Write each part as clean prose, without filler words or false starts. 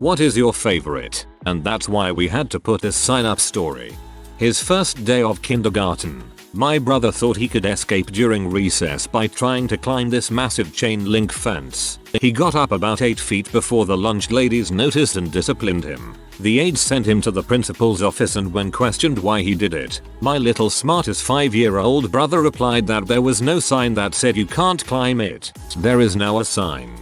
What is your favorite? And that's why we had to put this sign up story. His first day of kindergarten. My brother thought he could escape during recess by trying to climb this massive chain link fence. He got up about 8 feet before the lunch ladies noticed and disciplined him. The aides sent him to the principal's office, and when questioned why he did it, my little smartest 5-year-old brother replied that there was no sign that said you can't climb it. There is now a sign.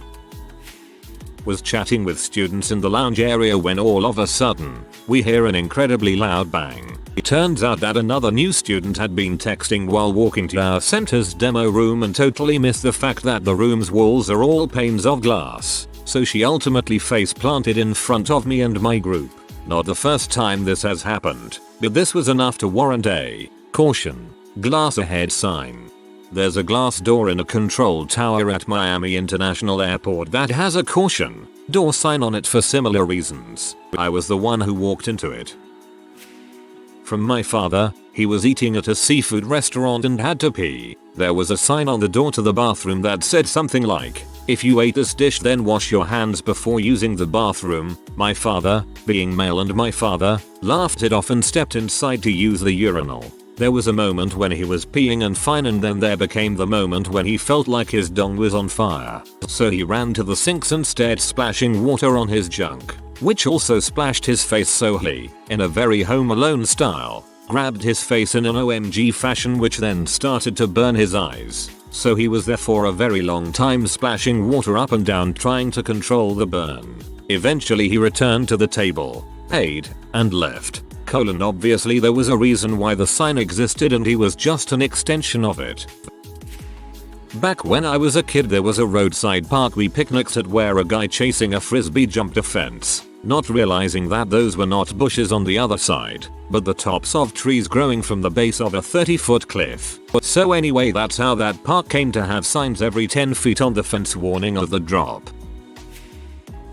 Was chatting with students in the lounge area when all of a sudden, we hear an incredibly loud bang. It turns out that another new student had been texting while walking to our center's demo room and totally missed the fact that the room's walls are all panes of glass. So she ultimately face planted in front of me and my group. Not the first time this has happened, but this was enough to warrant a caution, glass ahead sign. There's a glass door in a control tower at Miami International Airport that has a caution door sign on it for similar reasons. I was the one who walked into it. From my father, he was eating at a seafood restaurant and had to pee. There was a sign on the door to the bathroom that said something like, "If you ate this dish, then wash your hands before using the bathroom." My father, being male and my father, laughed it off and stepped inside to use the urinal. There was a moment when he was peeing and fine, and then there became the moment when he felt like his dong was on fire. So he ran to the sinks and started splashing water on his junk, which also splashed his face, so he, in a very Home Alone style, grabbed his face in an OMG fashion, which then started to burn his eyes. So he was there for a very long time splashing water up and down trying to control the burn. Eventually he returned to the table, paid, and left. Obviously there was a reason why the sign existed, and he was just an extension of it. Back when I was a kid, there was a roadside park we picnicked at where a guy chasing a frisbee jumped a fence, not realizing that those were not bushes on the other side, but the tops of trees growing from the base of a 30-foot cliff. So anyway, that's how that park came to have signs every 10 feet on the fence warning of the drop.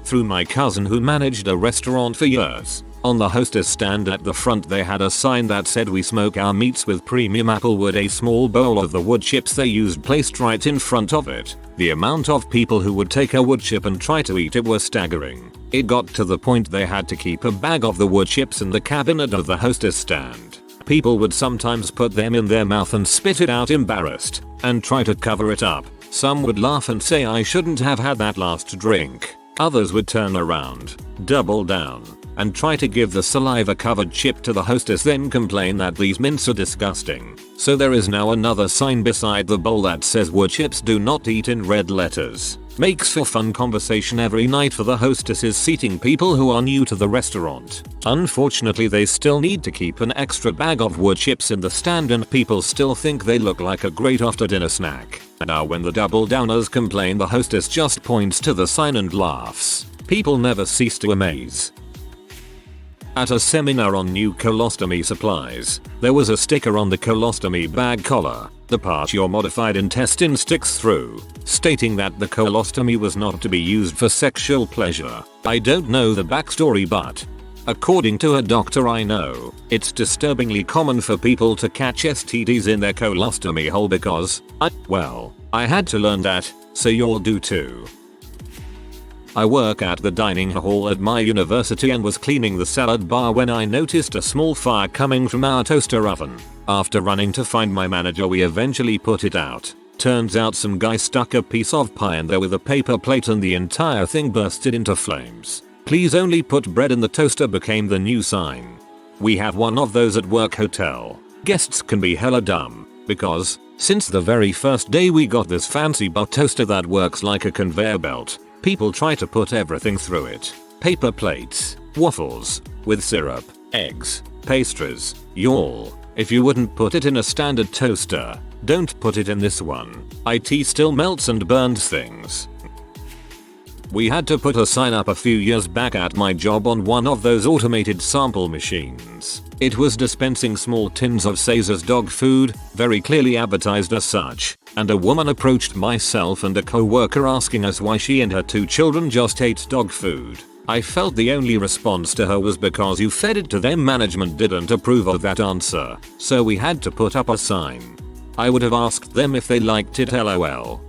Through my cousin who managed a restaurant for years. On the hostess stand at the front they had a sign that said, "We smoke our meats with premium apple wood." A small bowl of the wood chips they used placed right in front of it. The amount of people who would take a wood chip and try to eat it was staggering. It got to the point they had to keep a bag of the wood chips in the cabinet of the hostess stand. People would sometimes put them in their mouth and spit it out embarrassed, and try to cover it up. Some would laugh and say, "I shouldn't have had that last drink." Others would turn around, double down, and try to give the saliva-covered chip to the hostess, then complain that these mints are disgusting. So there is now another sign beside the bowl that says "Wood chips do not eat" in red letters. Makes for fun conversation every night for the hostesses seating people who are new to the restaurant. Unfortunately they still need to keep an extra bag of wood chips in the stand, and people still think they look like a great after dinner snack. Now when the double downers complain, the hostess just points to the sign and laughs. People never cease to amaze. At a seminar on new colostomy supplies, there was a sticker on the colostomy bag collar, the part your modified intestine sticks through, stating that the colostomy was not to be used for sexual pleasure. I don't know the backstory, but according to a doctor I know, it's disturbingly common for people to catch STDs in their colostomy hole because, I had to learn that, so you'll do too. I work at the dining hall at my university and was cleaning the salad bar when I noticed a small fire coming from our toaster oven. After running to find my manager, we eventually put it out. Turns out some guy stuck a piece of pie in there with a paper plate and the entire thing bursted into flames. "Please only put bread in the toaster" became the new sign. We have one of those at work hotel. Guests can be hella dumb, because, since the very first day we got this fancy butt toaster that works like a conveyor belt, people try to put everything through it. Paper plates, waffles, with syrup, eggs, pastries, y'all. If you wouldn't put it in a standard toaster, don't put it in this one. It still melts and burns things. We had to put a sign up a few years back at my job on one of those automated sample machines. It was dispensing small tins of Caesar's dog food, very clearly advertised as such, and a woman approached myself and a co-worker asking us why she and her 2 children just ate dog food. I felt the only response to her was because you fed it to them. Management didn't approve of that answer, so we had to put up a sign. I would have asked them if they liked it, lol.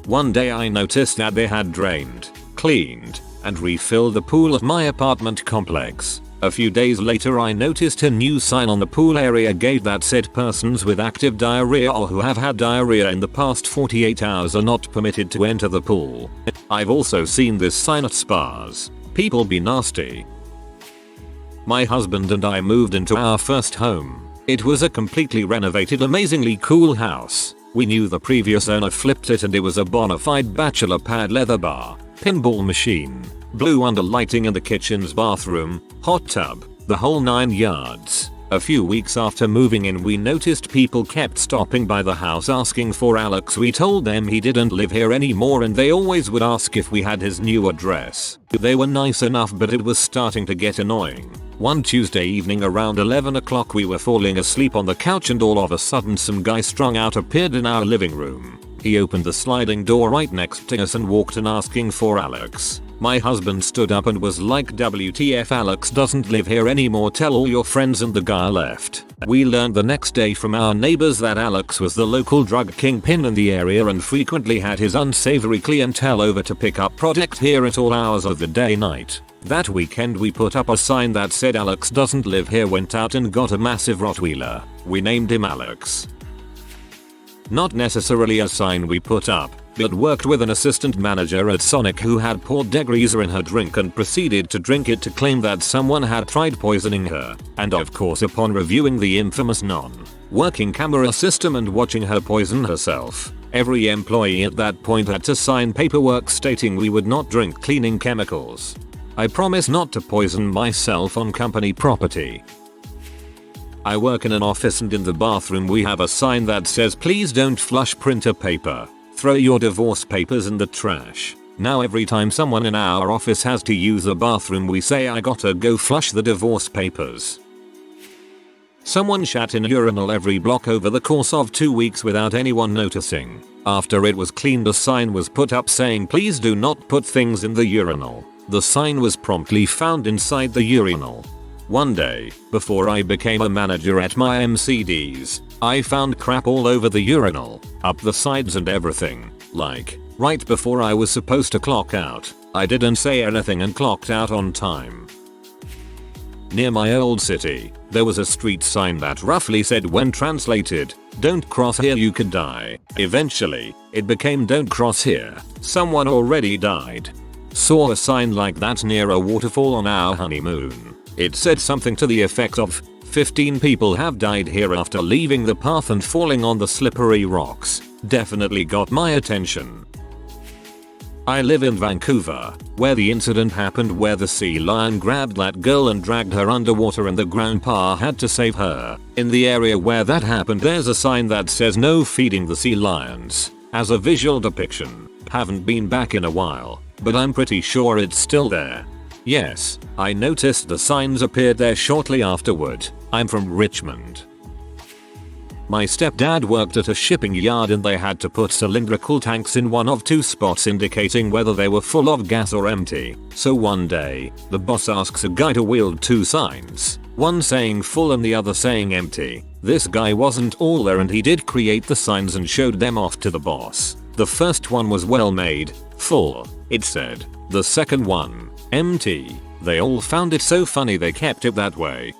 One day I noticed that they had drained, cleaned, and refilled the pool at my apartment complex. A few days later I noticed a new sign on the pool area gate that said persons with active diarrhea or who have had diarrhea in the past 48 hours are not permitted to enter the pool. I've also seen this sign at spas. People be nasty. My husband and I moved into our first home. It was a completely renovated, amazingly cool house. We knew the previous owner flipped it and it was a bona fide bachelor pad, leather bar, pinball machine, blue under lighting in the kitchen's bathroom, hot tub, the whole 9 yards. A few weeks after moving in we noticed people kept stopping by the house asking for Alex. We told them he didn't live here anymore and they always would ask if we had his new address. They were nice enough but it was starting to get annoying. One Tuesday evening around 11 o'clock we were falling asleep on the couch and all of a sudden some guy strung out appeared in our living room. He opened the sliding door right next to us and walked in asking for Alex. My husband stood up and was like, WTF, Alex doesn't live here anymore, tell all your friends, and the guy left. We learned the next day from our neighbors that Alex was the local drug kingpin in the area and frequently had his unsavory clientele over to pick up product here at all hours of the day night. That weekend we put up a sign that said Alex doesn't live here, went out and got a massive Rottweiler. We named him Alex. Not necessarily a sign we put up, but worked with an assistant manager at Sonic who had poured degreaser in her drink and proceeded to drink it to claim that someone had tried poisoning her, and of course upon reviewing the infamous non-working camera system and watching her poison herself, every employee at that point had to sign paperwork stating we would not drink cleaning chemicals. I promise not to poison myself on company property. I work in an office and in the bathroom we have a sign that says please don't flush printer paper. Throw your divorce papers in the trash. Now every time someone in our office has to use the bathroom we say I gotta go flush the divorce papers. Someone shat in a urinal every block over the course of 2 weeks without anyone noticing. After it was cleaned a sign was put up saying please do not put things in the urinal. The sign was promptly found inside the urinal. One day, before I became a manager at my MCDs, I found crap all over the urinal, up the sides and everything. Like, right before I was supposed to clock out, I didn't say anything and clocked out on time. Near my old city, there was a street sign that roughly said, when translated, don't cross here you could die. Eventually, it became don't cross here, someone already died. Saw a sign like that near a waterfall on our honeymoon. It said something to the effect of, 15 people have died here after leaving the path and falling on the slippery rocks. Definitely got my attention. I live in Vancouver, where the incident happened where the sea lion grabbed that girl and dragged her underwater and the grandpa had to save her. In the area where that happened there's a sign that says no feeding the sea lions. As a visual depiction, haven't been back in a while, but I'm pretty sure it's still there. Yes, I noticed the signs appeared there shortly afterward. I'm from Richmond. My stepdad worked at a shipping yard and they had to put cylindrical tanks in one of 2 spots indicating whether they were full of gas or empty. So one day, the boss asks a guy to wield 2 signs, one saying full and the other saying empty. This guy wasn't all there and he did create the signs and showed them off to the boss. The first one was well made, full, it said. The second one, empty. They all found it so funny they kept it that way.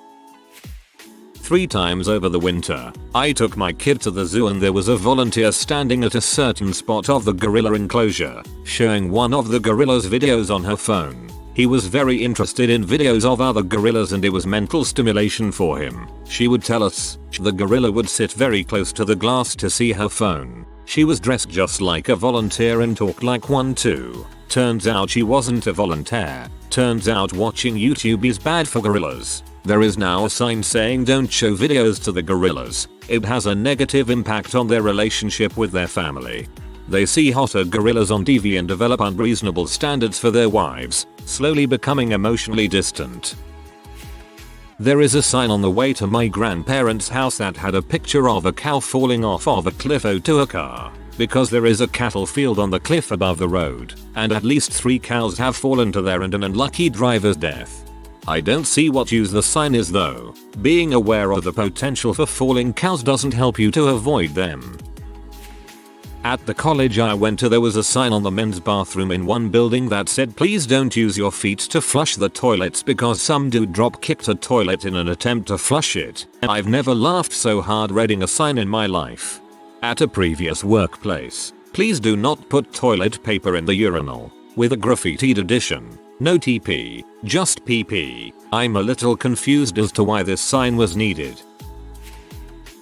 3 times over the winter, I took my kid to the zoo and there was a volunteer standing at a certain spot of the gorilla enclosure, showing one of the gorilla's videos on her phone. He was very interested in videos of other gorillas and it was mental stimulation for him. She would tell us, the gorilla would sit very close to the glass to see her phone. She was dressed just like a volunteer and talked like one too. Turns out she wasn't a volunteer. Turns out watching YouTube is bad for gorillas. There is now a sign saying don't show videos to the gorillas. It has a negative impact on their relationship with their family. They see hotter gorillas on TV and develop unreasonable standards for their wives, slowly becoming emotionally distant. There is a sign on the way to my grandparents' house that had a picture of a cow falling off of a cliff to a car. Because there is a cattle field on the cliff above the road, and at least 3 cows have fallen to there and an unlucky driver's death. I don't see what use the sign is though. Being aware of the potential for falling cows doesn't help you to avoid them. At the college I went to, there was a sign on the men's bathroom in one building that said, please don't use your feet to flush the toilets because some dude drop kicked a toilet in an attempt to flush it. I've never laughed so hard reading a sign in my life. At a previous workplace, please do not put toilet paper in the urinal, with a graffitied addition. No TP, just PP. I'm a little confused as to why this sign was needed.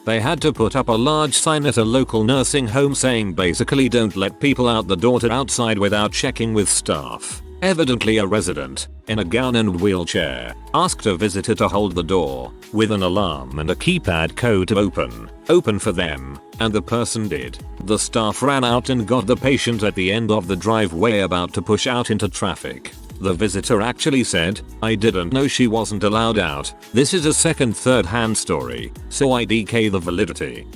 They had to put up a large sign at a local nursing home saying basically don't let people out the door to outside without checking with staff. Evidently a resident, in a gown and wheelchair, asked a visitor to hold the door, with an alarm and a keypad code to open for them, and the person did. The staff ran out and got the patient at the end of the driveway about to push out into traffic. The visitor actually said, I didn't know she wasn't allowed out. This is a third-hand story, so I DK the validity.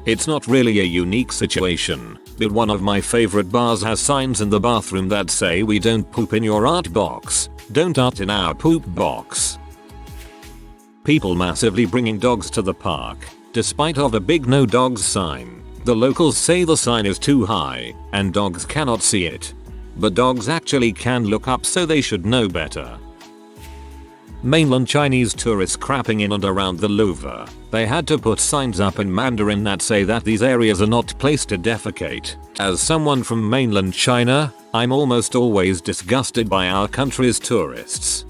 It's not really a unique situation, but one of my favorite bars has signs in the bathroom that say we don't poop in your art box, don't art in our poop box. People massively bringing dogs to the park, despite of a big no dogs sign. The locals say the sign is too high, and dogs cannot see it. But dogs actually can look up, so they should know better. Mainland Chinese tourists crapping in and around the Louvre. They had to put signs up in Mandarin that say that these areas are not placed to defecate. As someone from mainland China, I'm almost always disgusted by our country's tourists.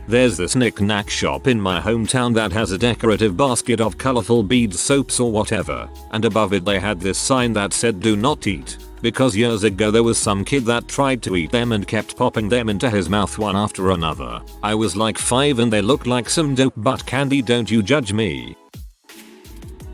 There's this knick-knack shop in my hometown that has a decorative basket of colorful beads, soaps or whatever, and above it they had this sign that said do not eat. Because years ago there was some kid that tried to eat them and kept popping them into his mouth one after another. I was like 5 and they looked like some dope butt candy, don't you judge me.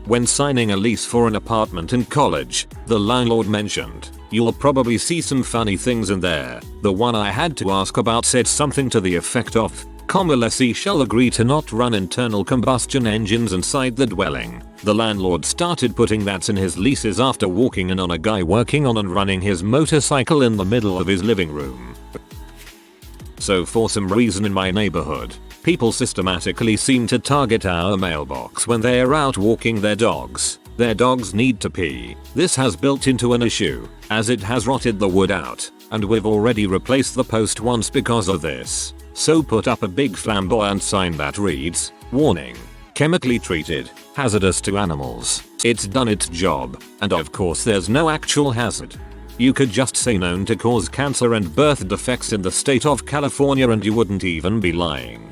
When signing a lease for an apartment in college, the landlord mentioned, you'll probably see some funny things in there. The one I had to ask about said something to the effect of, lessee shall agree to not run internal combustion engines inside the dwelling. The landlord started putting that in his leases after walking in on a guy working on and running his motorcycle in the middle of his living room. So for some reason in my neighborhood, people systematically seem to target our mailbox when they are out walking their dogs. Their dogs need to pee. This has built into an issue, as it has rotted the wood out, and we've already replaced the post once because of this. So put up a big flamboyant sign that reads, warning, chemically treated, hazardous to animals. It's done its job, and of course there's no actual hazard. You could just say known to cause cancer and birth defects in the state of California and you wouldn't even be lying.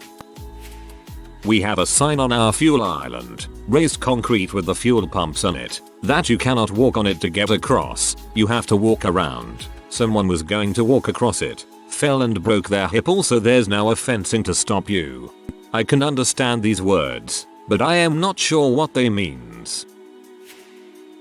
We have a sign on our fuel island, raised concrete with the fuel pumps on it, that you cannot walk on it to get across, you have to walk around. Someone was going to walk across it, fell and broke their hip, also there's now a fencing to stop you. I can understand these words, but I am not sure what they means.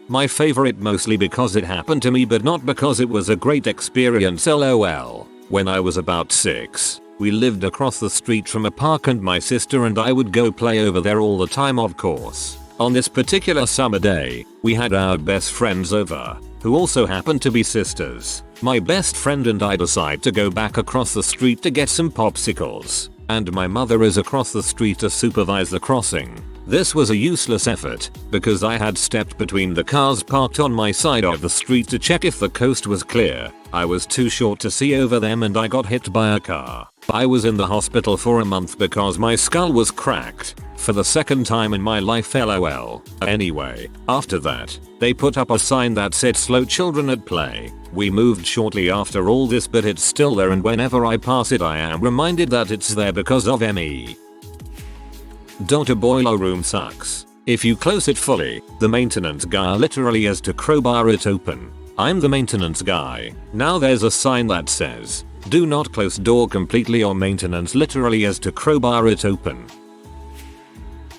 My favorite mostly because it happened to me but not because it was a great experience, lol. When I was about 6, we lived across the street from a park and my sister and I would go play over there all the time, of course. On this particular summer day, we had our best friends over, who also happened to be sisters. My best friend and I decide to go back across the street to get some popsicles, and my mother is across the street to supervise the crossing. This was a useless effort, because I had stepped between the cars parked on my side of the street to check if the coast was clear. I was too short to see over them and I got hit by a car. I was in the hospital for a month because my skull was cracked. For the second time in my life, lol. Anyway, after that, they put up a sign that said slow children at play. We moved shortly after all this but it's still there and whenever I pass it I am reminded that it's there because of me. A boiler room sucks. If you close it fully, the maintenance guy literally has to crowbar it open. I'm the maintenance guy. Now there's a sign that says, do not close door completely or maintenance literally has to crowbar it open.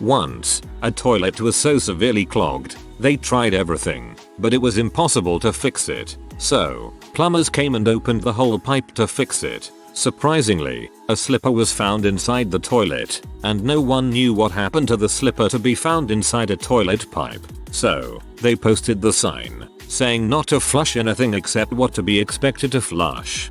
Once, a toilet was so severely clogged, they tried everything, but it was impossible to fix it. So, plumbers came and opened the whole pipe to fix it. Surprisingly, a slipper was found inside the toilet, and no one knew what happened to the slipper to be found inside a toilet pipe. So, they posted the sign, saying not to flush anything except what to be expected to flush.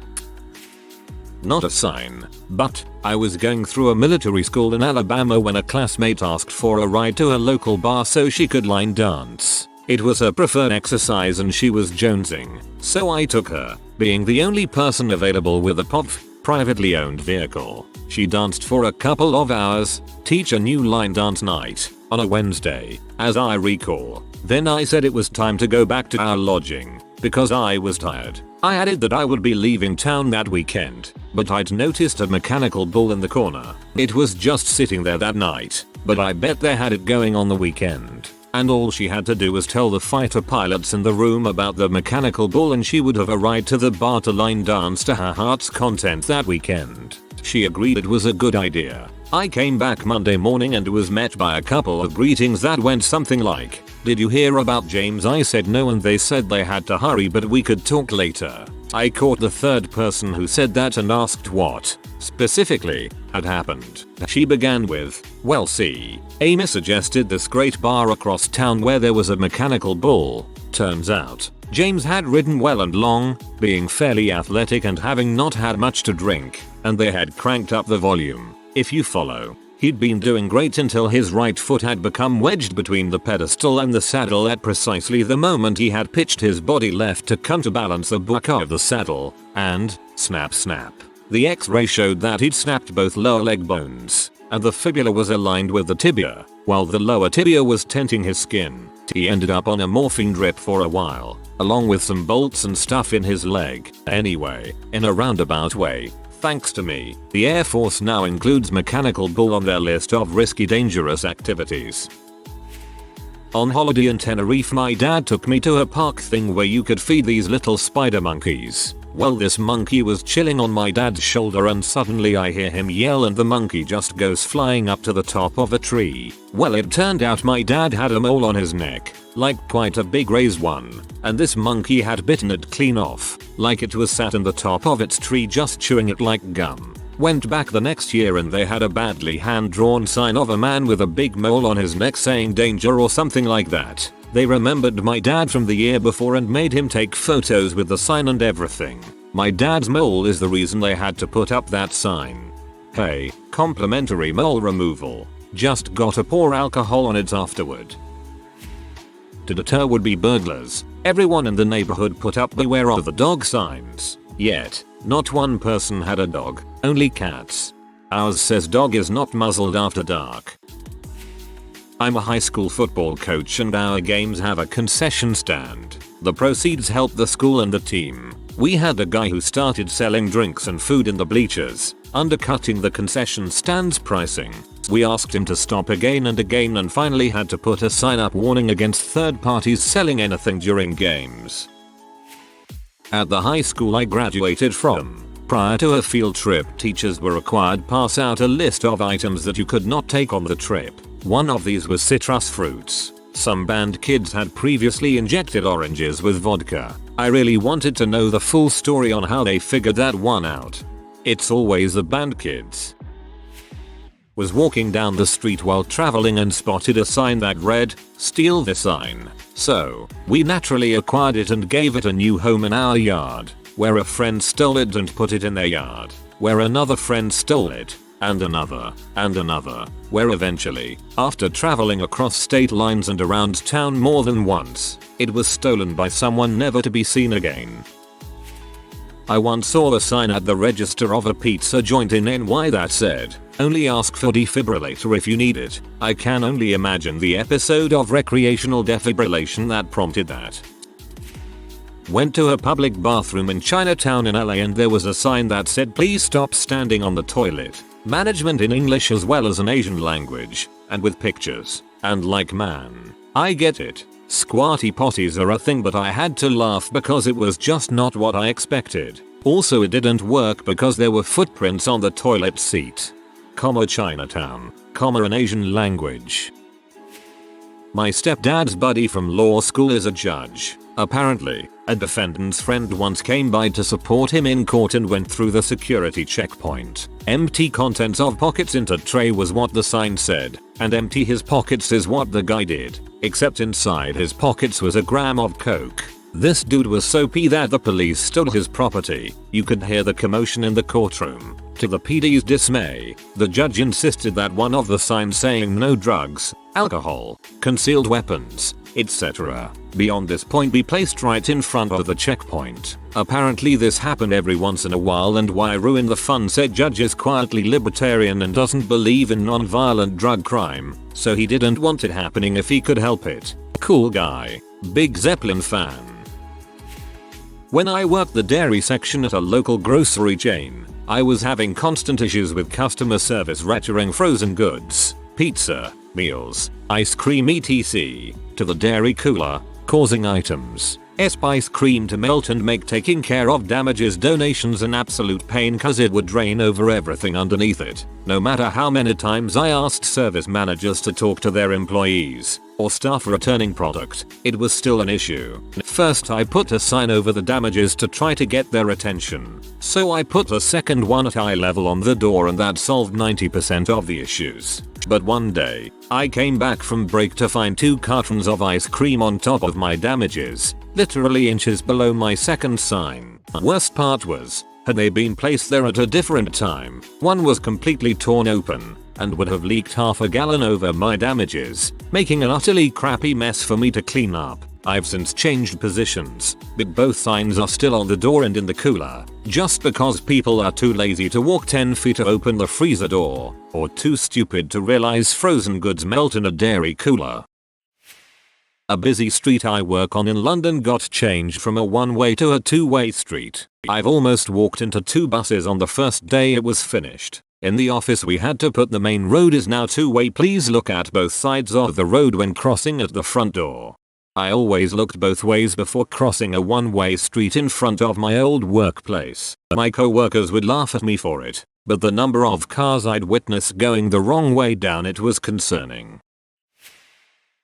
Not a sign, but I was going through a military school in Alabama when a classmate asked for a ride to a local bar so she could line dance. It was her preferred exercise and she was jonesing, so I took her, being the only person available with a privately owned vehicle. She danced for a couple of hours, teach a new line dance night, on a Wednesday, as I recall. Then I said it was time to go back to our lodging, because I was tired. I added that I would be leaving town that weekend, but I'd noticed a mechanical bull in the corner. It was just sitting there that night, but I bet they had it going on the weekend. And all she had to do was tell the fighter pilots in the room about the mechanical bull and she would have a ride to the bar to line dance to her heart's content that weekend. She agreed it was a good idea. I came back Monday morning and was met by a couple of greetings that went something like, "Did you hear about James?" I said no and they said they had to hurry but we could talk later. I caught the third person who said that and asked what, specifically, had happened. She began with, "Well see, Amy suggested this great bar across town where there was a mechanical bull. Turns out, James had ridden well and long, being fairly athletic and having not had much to drink, and they had cranked up the volume. If you follow, he'd been doing great until his right foot had become wedged between the pedestal and the saddle at precisely the moment he had pitched his body left to counterbalance the buckle of the saddle, and, snap snap. The x-ray showed that he'd snapped both lower leg bones, and the fibula was aligned with the tibia, while the lower tibia was tenting his skin. He ended up on a morphine drip for a while, along with some bolts and stuff in his leg. Anyway, in a roundabout way, thanks to me, the Air Force now includes mechanical bull on their list of risky dangerous activities. On holiday in Tenerife, my dad took me to a park thing where you could feed these little spider monkeys. Well, this monkey was chilling on my dad's shoulder and suddenly I hear him yell and the monkey just goes flying up to the top of a tree. Well, it turned out my dad had a mole on his neck, like quite a big raised one, and this monkey had bitten it clean off, like it was sat in the top of its tree just chewing it like gum. Went back the next year and they had a badly hand-drawn sign of a man with a big mole on his neck saying danger or something like that. They remembered my dad from the year before and made him take photos with the sign and everything. My dad's mole is the reason they had to put up that sign. Hey, complimentary mole removal. Just gotta pour alcohol on it afterward. To deter would-be burglars, everyone in the neighborhood put up beware of the dog signs. Yet, not one person had a dog, only cats. Ours says dog is not muzzled after dark. I'm a high school football coach and our games have a concession stand. The proceeds help the school and the team. We had a guy who started selling drinks and food in the bleachers, undercutting the concession stand's pricing. We asked him to stop again and finally had to put a sign up warning against third parties selling anything during games. At the high school I graduated from, prior to a field trip, teachers were required pass out a list of items that you could not take on the trip. One of these was citrus fruits. Some band kids had previously injected oranges with vodka. I really wanted to know the full story on how they figured that one out. It's always the band kids. Was walking down the street while traveling and spotted a sign that read, "Steal this sign." So, we naturally acquired it and gave it a new home in our yard, where a friend stole it and put it in their yard, where another friend stole it, and another, where eventually, after traveling across state lines and around town more than once, it was stolen by someone never to be seen again. I once saw a sign at the register of a pizza joint in NY that said, "Only ask for defibrillator if you need it." I can only imagine the episode of recreational defibrillation that prompted that. Went to a public bathroom in Chinatown in LA and there was a sign that said, "Please stop standing on the toilet." Management in English as well as an Asian language, and with pictures. And like, man, I get it. Squatty potties are a thing, but I had to laugh because it was just not what I expected. Also, it didn't work because there were footprints on the toilet seat. Chinatown, an Asian language. My stepdad's buddy from law school is a judge. Apparently, a defendant's friend once came by to support him in court and went through the security checkpoint. Empty contents of pockets into tray was what the sign said, and empty his pockets is what the guy did, except inside his pockets was a gram of coke. This dude was so pissed that the police stole his property. You could hear the commotion in the courtroom. To the PD's dismay, the judge insisted that one of the signs saying "no drugs, alcohol, concealed weapons," etc. Beyond this point be placed right in front of the checkpoint. Apparently this happened every once in a while, and why ruin the fun? Said judge is quietly libertarian and doesn't believe in non-violent drug crime, so he didn't want it happening if he could help it. Cool guy. Big Zeppelin fan. When I worked the dairy section at a local grocery chain, I was having constant issues with customer service returning frozen goods, pizza, meals, ice cream etc. to the dairy cooler, causing items ice cream to melt and make taking care of damages donations an absolute pain cause it would drain over everything underneath it. No matter how many times I asked service managers to talk to their employees or staff returning product, it was still an issue. First I put a sign over the damages to try to get their attention. So I put a second one at eye level on the door and that solved 90% of the issues. But one day, I came back from break to find 2 cartons of ice cream on top of my damages, literally inches below my second sign. Worst part was, had they been placed there at a different time, one was completely torn open and would have leaked half a gallon over my damages, making an utterly crappy mess for me to clean up. I've since changed positions, but both signs are still on the door and in the cooler, just because people are too lazy to walk 10 feet to open the freezer door, or too stupid to realize frozen goods melt in a dairy cooler. A busy street I work on in London got changed from a one-way to a two-way street. I've almost walked into 2 buses on the first day it was finished. In the office we had to put the main road is now two-way. Please look at both sides of the road when crossing at the front door. I always looked both ways before crossing a one-way street in front of my old workplace. My co-workers would laugh at me for it, but the number of cars I'd witness going the wrong way down it was concerning.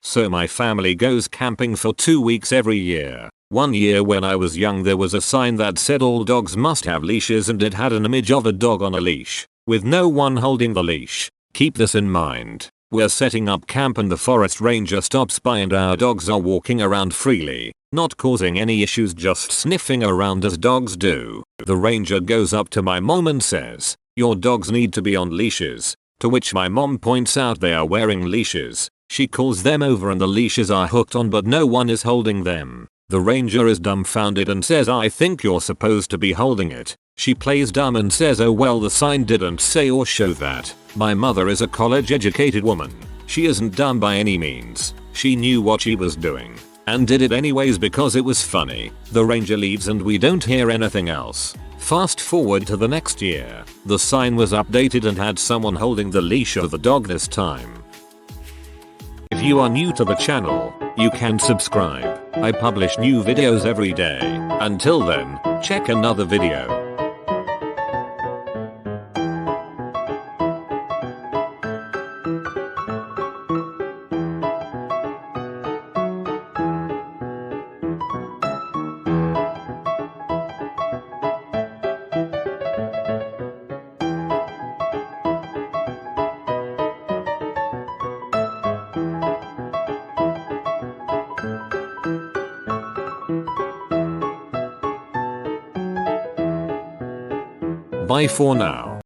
So my family goes camping for 2 weeks every year. One year when I was young there was a sign that said all dogs must have leashes and it had an image of a dog on a leash, with no one holding the leash. Keep this in mind. We're setting up camp and the forest ranger stops by and our dogs are walking around freely, not causing any issues, just sniffing around as dogs do. The ranger goes up to my mom and says, "Your dogs need to be on leashes," to which my mom points out they are wearing leashes. She calls them over and the leashes are hooked on but no one is holding them. The ranger is dumbfounded and says, "I think you're supposed to be holding it." She plays dumb and says, "Oh well, the sign didn't say or show that." My mother is a college educated woman. She isn't dumb by any means. She knew what she was doing and did it anyways because it was funny. The ranger leaves and we don't hear anything else. Fast forward to the next year. The sign was updated and had someone holding the leash of the dog this time. If you are new to the channel, you can subscribe. I publish new videos every day. Until then, check another video. Bye for now.